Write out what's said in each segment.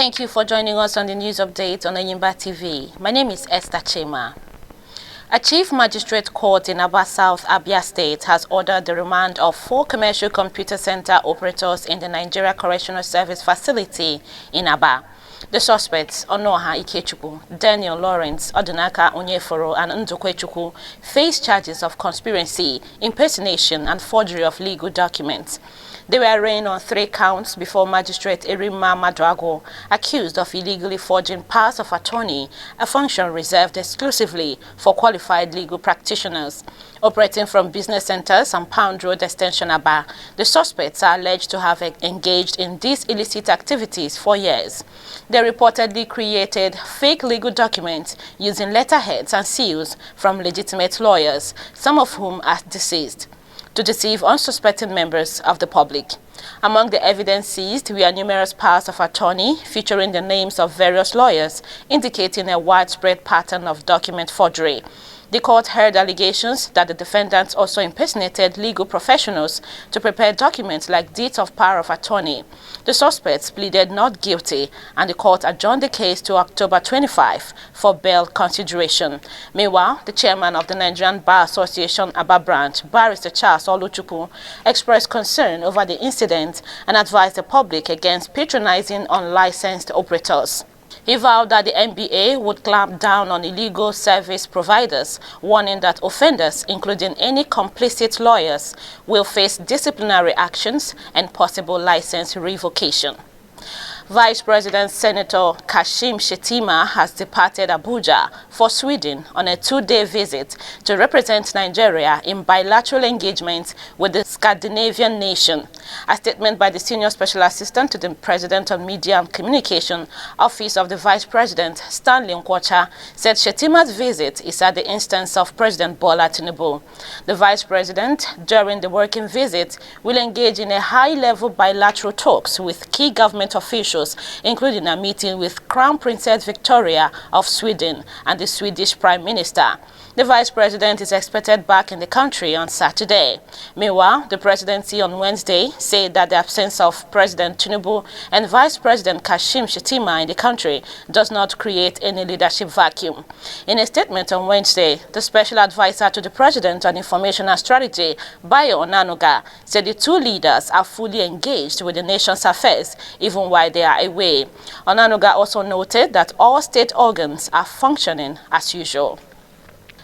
Thank you for joining us on the news update on Ayimba TV. My name is Esther Chema. A chief magistrate court in Aba South, Abia State, has ordered the remand of 4 commercial computer center operators in the Nigeria Correctional Service facility in Aba. The suspects, Onoha Ikechukwu, Daniel Lawrence, Odunaka Onyeforo, and Ndukwechukwu, face charges of conspiracy, impersonation, and forgery of legal documents. They were arraigned on 3 counts before Magistrate Erima Madrago, accused of illegally forging powers of attorney, a function reserved exclusively for qualified legal practitioners. Operating from business centers and Pound Road Extension Aba, the suspects are alleged to have engaged in these illicit activities for years. They reportedly created fake legal documents using letterheads and seals from legitimate lawyers, some of whom are deceased, to deceive unsuspecting members of the public. Among the evidence seized were numerous powers of attorney featuring the names of various lawyers, indicating a widespread pattern of document forgery. The court heard allegations that the defendants also impersonated legal professionals to prepare documents like deeds of power of attorney. The suspects pleaded not guilty, and the court adjourned the case to October 25 for bail consideration. Meanwhile, the chairman of the Nigerian Bar Association Aba branch, Barrister Charles Oluchukwu, expressed concern over the incident and advised the public against patronizing unlicensed operators. He vowed that the NBA would clamp down on illegal service providers, warning that offenders, including any complicit lawyers, will face disciplinary actions and possible license revocation. Vice President Senator Kashim Shettima has departed Abuja for Sweden on a 2-day visit to represent Nigeria in bilateral engagements with the Scandinavian nation. A statement by the Senior Special Assistant to the President on Media and Communication, Office of the Vice President, Stanley Nkwocha, said Shettima's visit is at the instance of President Bola Tinubu. The Vice President, during the working visit, will engage in a high-level bilateral talks with key government officials, including a meeting with Crown Princess Victoria of Sweden and the Swedish Prime Minister. The Vice President is expected back in the country on Saturday. Meanwhile, the presidency on Wednesday said that the absence of President Tinubu and Vice President Kashim Shettima in the country does not create any leadership vacuum. In a statement on Wednesday, the Special Advisor to the President on Information and Strategy, Bayo Onanuga, said the 2 leaders are fully engaged with the nation's affairs, even while they are away. Onanuga also noted that all state organs are functioning as usual.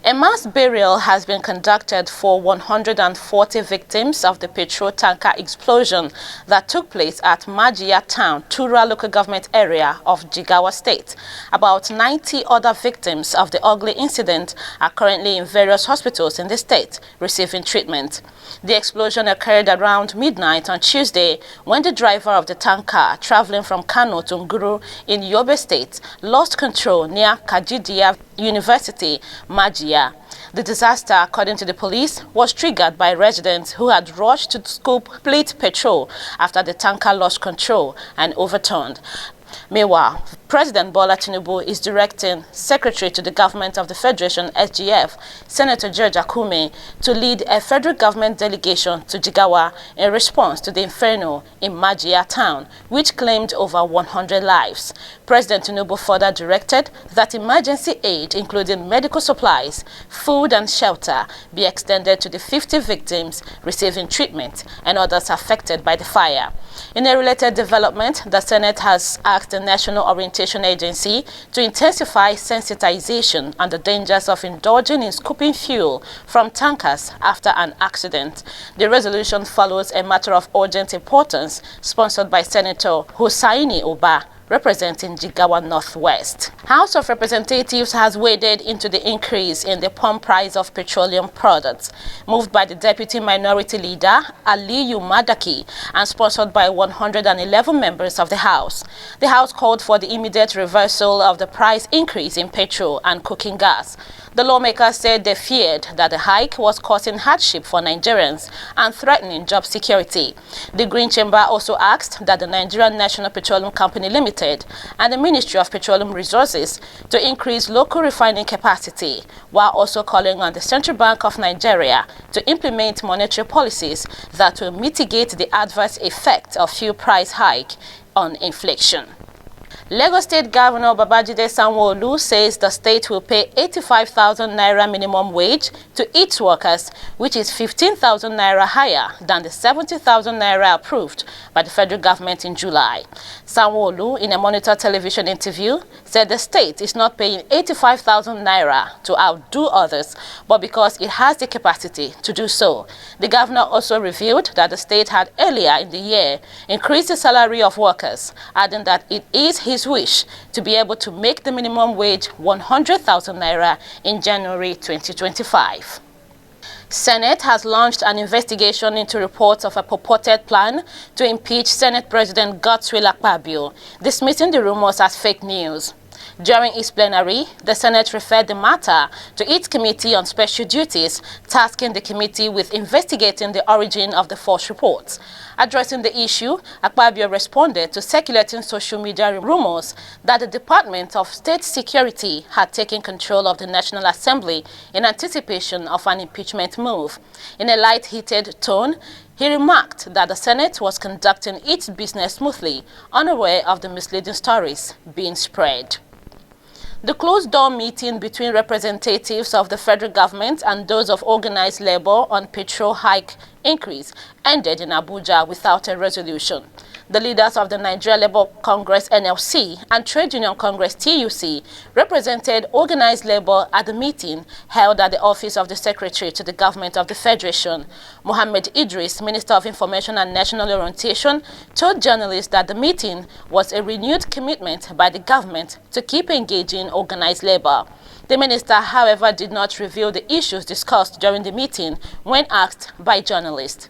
A mass burial has been conducted for 140 victims of the petrol tanker explosion that took place at Majia Town, Tura local government area of Jigawa State. About 90 other victims of the ugly incident are currently in various hospitals in the state receiving treatment. The explosion occurred around midnight on Tuesday when the driver of the tanker traveling from Kano to Nguru in Yobe State lost control near Kajidia University, Majia. The disaster, according to the police, was triggered by residents who had rushed to scoop plate petrol after the tanker lost control and overturned. Meanwhile, President Bola Tinubu is directing Secretary to the Government of the Federation, SGF, Senator George Akume, to lead a federal government delegation to Jigawa in response to the inferno in Majia town, which claimed over 100 lives. President Tinubu further directed that emergency aid, including medical supplies, food and shelter, be extended to the 50 victims receiving treatment and others affected by the fire. In a related development, the Senate has asked the National Orientation Agency to intensify sensitization on the dangers of indulging in scooping fuel from tankers after an accident. The resolution follows a matter of urgent importance sponsored by Senator Hussaini Oba, representing Jigawa Northwest. House of Representatives has waded into the increase in the pump price of petroleum products, moved by the Deputy Minority Leader, Aliyu Madaki, and sponsored by 111 members of the House. The House called for the immediate reversal of the price increase in petrol and cooking gas. The lawmakers said they feared that the hike was causing hardship for Nigerians and threatening job security. The Green Chamber also asked that the Nigerian National Petroleum Company Limited and the Ministry of Petroleum Resources to increase local refining capacity, while also calling on the Central Bank of Nigeria to implement monetary policies that will mitigate the adverse effect of fuel price hike on inflation. Lagos State Governor Babajide Sanwo-Olu says the state will pay 85,000 naira minimum wage to its workers, which is 15,000 naira higher than the 70,000 naira approved by the federal government in July. Sanwo-Olu, in a Monitor television interview, said the state is not paying 85,000 naira to outdo others, but because it has the capacity to do so. The governor also revealed that the state had earlier in the year increased the salary of workers, adding that it is his wish to be able to make the minimum wage 100,000 naira in January 2025. Senate has launched an investigation into reports of a purported plan to impeach Senate President Godswill Akpabio, dismissing the rumors as fake news. During its plenary, the Senate referred the matter to its Committee on Special Duties, tasking the committee with investigating the origin of the false reports. Addressing the issue, Akpabio responded to circulating social media rumors that the Department of State Security had taken control of the National Assembly in anticipation of an impeachment move. In a light-hearted tone, he remarked that the Senate was conducting its business smoothly, unaware of the misleading stories being spread. The closed-door meeting between representatives of the federal government and those of organized labor on petrol hike increase ended in Abuja without a resolution. The leaders of the Nigeria Labour Congress (NLC) and Trade Union Congress (TUC) represented organized labor at the meeting held at the office of the Secretary to the Government of the Federation. Mohammed Idris, Minister of Information and National Orientation, told journalists that the meeting was a renewed commitment by the government to keep engaging organized labor. The minister, however, did not reveal the issues discussed during the meeting when asked by journalists.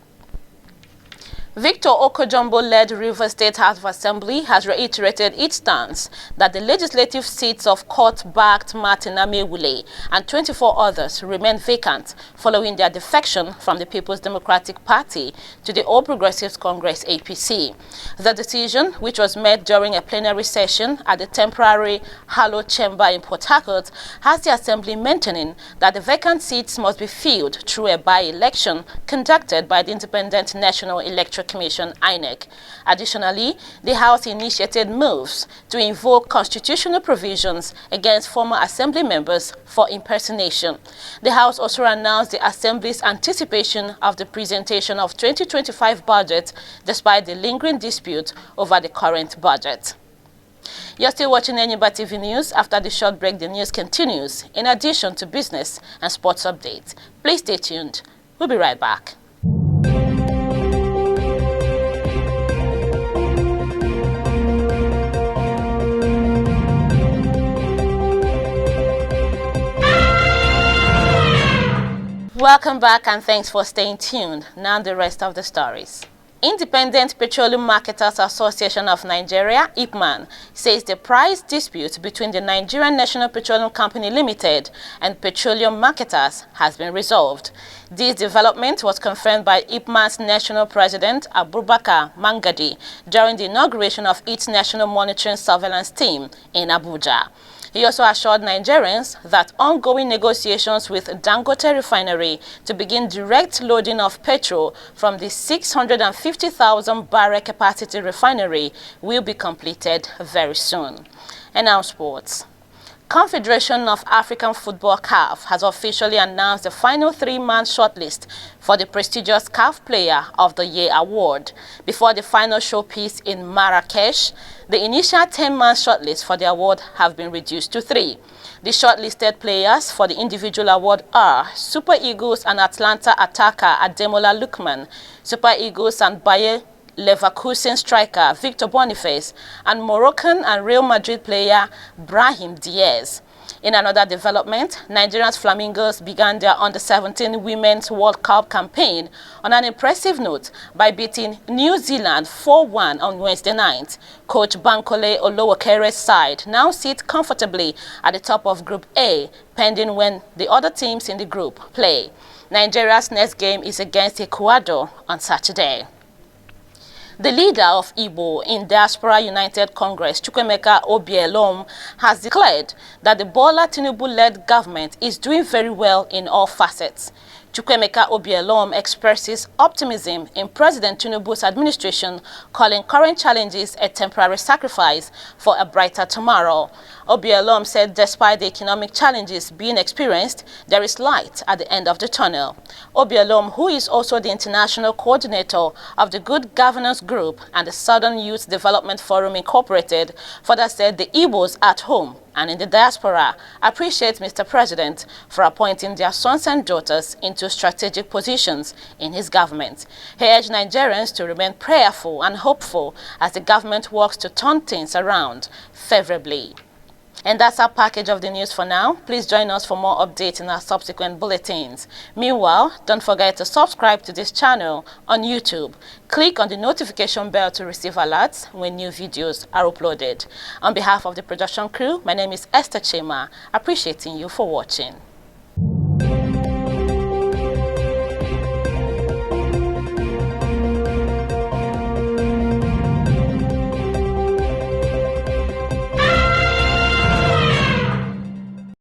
Victor Okojumbo-led Rivers State House of Assembly has reiterated its stance that the legislative seats of court-backed Martin Amewule and 24 others remain vacant following their defection from the People's Democratic Party to the All Progressives Congress (APC). The decision, which was made during a plenary session at the temporary Hallow Chamber in Port Harcourt, has the Assembly maintaining that the vacant seats must be filled through a by-election conducted by the Independent National Electoral Commission (INEC). Additionally, the House initiated moves to invoke constitutional provisions against former Assembly members for impersonation. The House also announced the Assembly's anticipation of the presentation of 2025 budget despite the lingering dispute over the current budget. You're still watching Enyimba TV News. After the short break, the news continues, in addition to business and sports updates. Please stay tuned. We'll be right back. Welcome back and thanks for staying tuned. Now the rest of the stories. Independent Petroleum Marketers Association of Nigeria, IPMAN, says the price dispute between the Nigerian National Petroleum Company Limited and petroleum marketers has been resolved. This development was confirmed by IPMAN's National President Abubakar Mangadi during the inauguration of its National Monitoring Surveillance Team in Abuja. He also assured Nigerians that ongoing negotiations with Dangote Refinery to begin direct loading of petrol from the 650,000 barrel capacity refinery will be completed very soon. And now sports. Confederation of African Football (CAF) has officially announced the final three-man shortlist for the prestigious CAF Player of the Year award. Before the final showpiece in Marrakesh, the initial 10-man shortlist for the award have been reduced to 3. The shortlisted players for the individual award are Super Eagles and Atlanta attacker Ademola Lookman, Super Eagles and Bayer Leverkusen striker Victor Boniface, and Moroccan and Real Madrid player Brahim Diaz. In another development, Nigeria's Flamingos began their Under-17 Women's World Cup campaign on an impressive note by beating New Zealand 4-1 on Wednesday night. Coach Bankole Olowokere's side now sit comfortably at the top of Group A, pending when the other teams in the group play. Nigeria's next game is against Ecuador on Saturday. The leader of Igbo in Diaspora United Congress, Chukwemeka Obielom, has declared that the Bola Tinubu-led government is doing very well in all facets. Chukwuemeka Obialom expresses optimism in President Tinubu's administration, calling current challenges a temporary sacrifice for a brighter tomorrow. Obialom said despite the economic challenges being experienced, there is light at the end of the tunnel. Obialom, who is also the international coordinator of the Good Governance Group and the Southern Youth Development Forum Incorporated, further said the Igbo'S at home and in the diaspora appreciate Mr. President for appointing their sons and daughters into strategic positions in his government. He urged Nigerians to remain prayerful and hopeful as the government works to turn things around favorably. And that's our package of the news for now. Please join us for more updates in our subsequent bulletins. Meanwhile, don't forget to subscribe to this channel on YouTube. Click on the notification bell to receive alerts when new videos are uploaded. On behalf of the production crew, my name is Esther Chema, appreciating you for watching.